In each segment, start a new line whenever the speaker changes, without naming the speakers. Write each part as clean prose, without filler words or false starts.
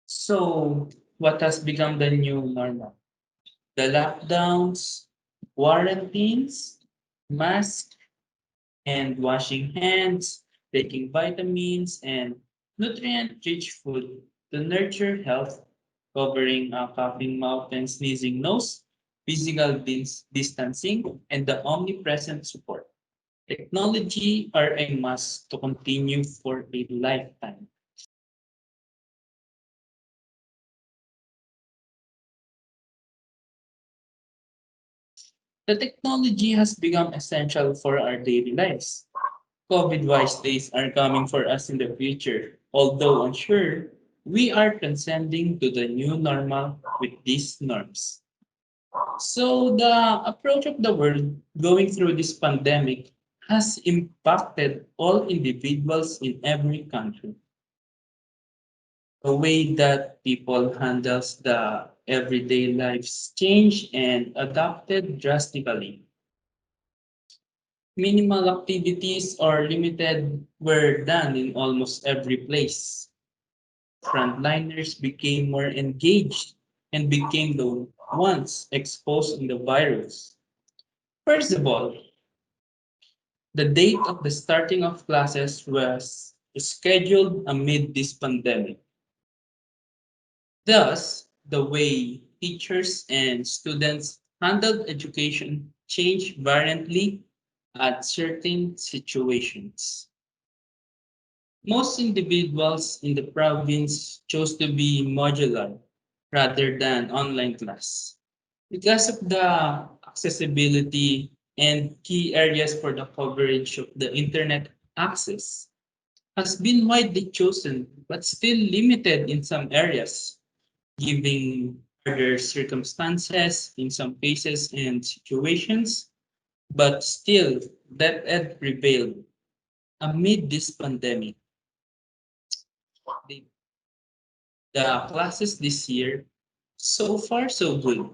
So, what has become the new normal? The lockdowns, quarantines, masks, and washing hands, taking vitamins and nutrient-rich food to nurture health, covering a coughing mouth and sneezing nose, physical distancing, and the omnipresent support. Technology are a must to continue for a lifetime. The technology has become essential for our daily lives. COVID-wise days are coming for us in the future. Although unsure, we are transcending to the new normal with these norms. So the approach of the world going through this pandemic has impacted all individuals in every country. The way that people handles the everyday lives changed and adapted drastically. Minimal activities or limited were done in almost every place. Frontliners became more engaged and became the ones exposed in the virus. First of all, the date of the starting of classes was scheduled amid this pandemic. Thus, the way teachers and students handled education changed variantly at certain situations. Most individuals in the province chose to be modular rather than online class. Because of the accessibility and key areas for the coverage of the internet access has been widely chosen but still limited in some areas, giving harder circumstances in some cases and situations, but still that ed prevailed amid this pandemic. The, the classes this year, so far so good.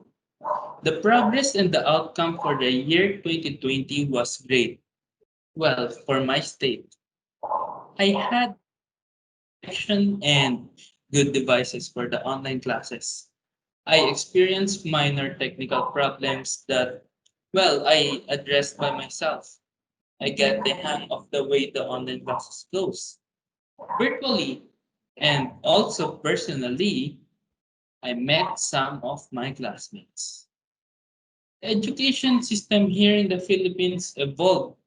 The progress and the outcome for the year 2020 was great. Well, for my state, I had action and good devices for the online classes. I experienced minor technical problems that, well, I addressed by myself. I get the hang of the way the online classes goes. Virtually and also personally, I met some of my classmates. The education system here in the Philippines evolved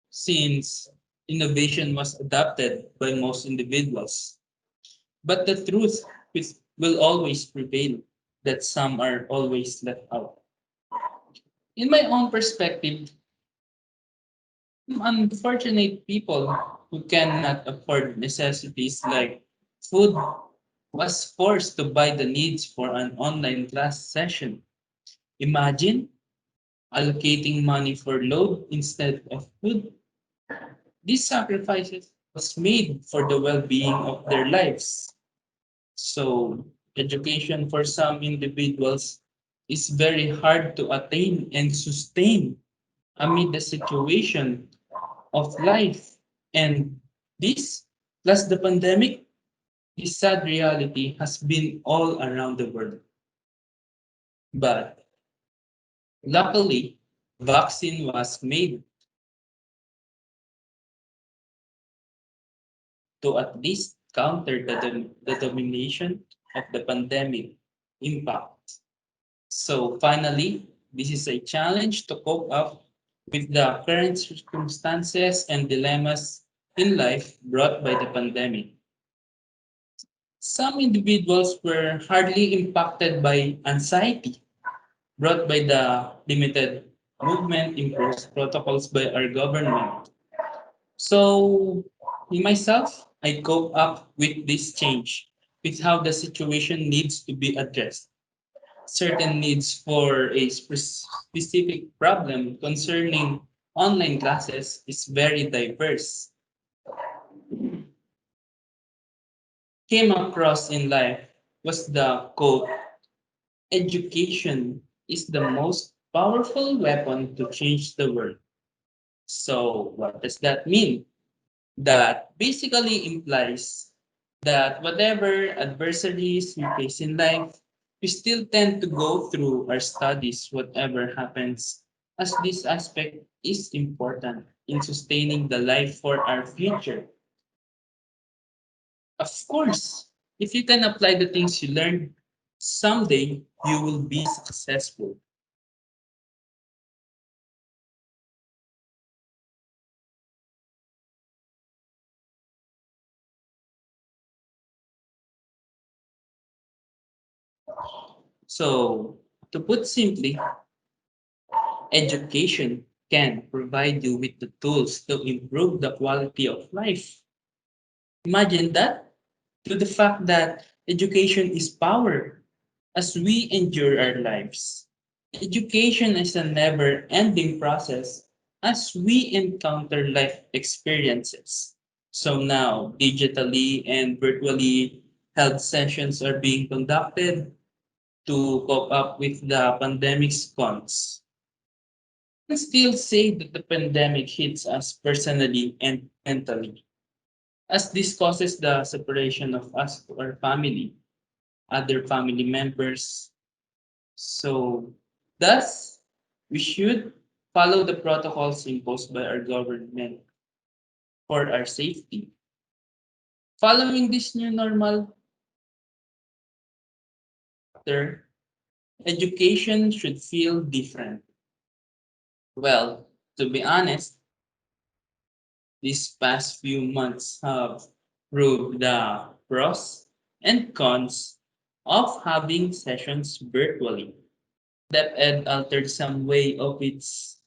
since innovation was adopted by most individuals. But the truth will always prevail that some are always left out. In my own perspective, unfortunate people who cannot afford necessities like food was forced to buy the needs for an online class session. Imagine allocating money for load instead of food. These sacrifices was made for the well-being of their lives. So education for some individuals is very hard to attain and sustain amid the situation of life. And this, plus the pandemic, this sad reality has been all around the world. But luckily, vaccine was made to at least counter the domination of the pandemic impact. So finally, this is a challenge to cope up with the current circumstances and dilemmas in life brought by the pandemic. Some individuals were hardly impacted by anxiety brought by the limited movement imposed protocols by our government. So, in myself, I cope up with this change, with how the situation needs to be addressed. Certain needs for a specific problem concerning online classes is very diverse. Came across in life was the quote, education is the most powerful weapon to change the world. So what does that mean? That basically implies that whatever adversities we face in life, we still tend to go through our studies, whatever happens, as this aspect is important in sustaining the life for our future. Of course, if you can apply the things you learned, someday you will be successful. So, to put simply, education can provide you with the tools to improve the quality of life. Imagine that, to the fact that education is power as we endure our lives. Education is a never ending process as we encounter life experiences. So now, digitally and virtually held sessions are being conducted to cope up with the pandemic's cons. I still say that the pandemic hits us personally and mentally, as this causes the separation of us to our family, other family members. So, thus, we should follow the protocols imposed by our government for our safety. Following this new normal, their education should feel different. Well, to be honest, these past few months have proved the pros and cons of having sessions virtually. DepEd altered some way of its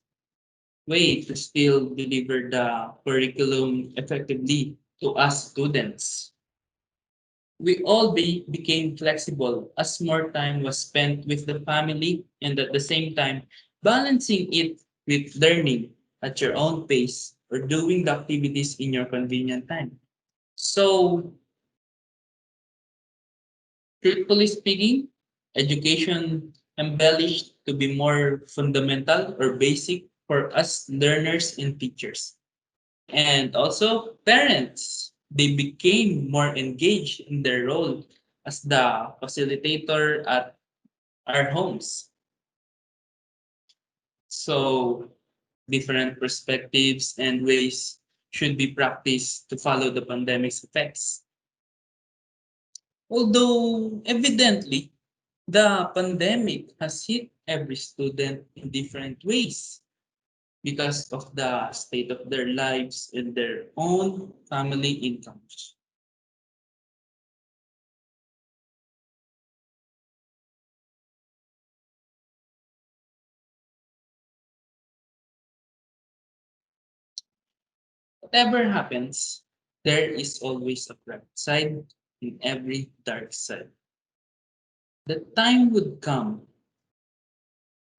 way to still deliver the curriculum effectively to us students. We all became flexible as more time was spent with the family and at the same time balancing it with learning at your own pace or doing the activities in your convenient time. So, truthfully speaking, education embellished to be more fundamental or basic for us learners and teachers. And also parents, they became more engaged in their role as the facilitator at our homes. So different perspectives and ways should be practiced to follow the pandemic's effects. Although evidently the pandemic has hit every student in different ways because of the state of their lives and their own family incomes. Whatever happens, there is always a bright side in every dark side. The time would come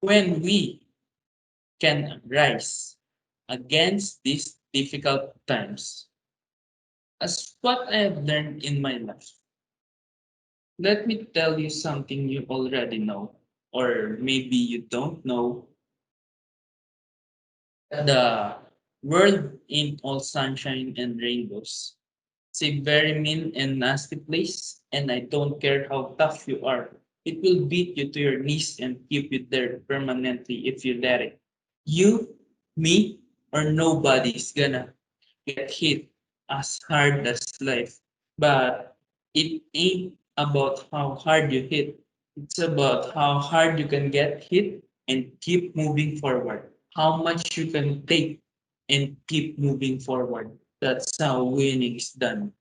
when we can rise against these difficult times. As what I have learned in my life, let me tell you something you already know, or maybe you don't know. The world ain't all sunshine and rainbows. It's a very mean and nasty place, and I don't care how tough you are. It will beat you to your knees and keep you there permanently if you let it. You, me, or nobody's gonna get hit as hard as life. But it ain't about how hard you hit. It's about how hard you can get hit and keep moving forward. How much you can take and keep moving forward. That's how winning is done.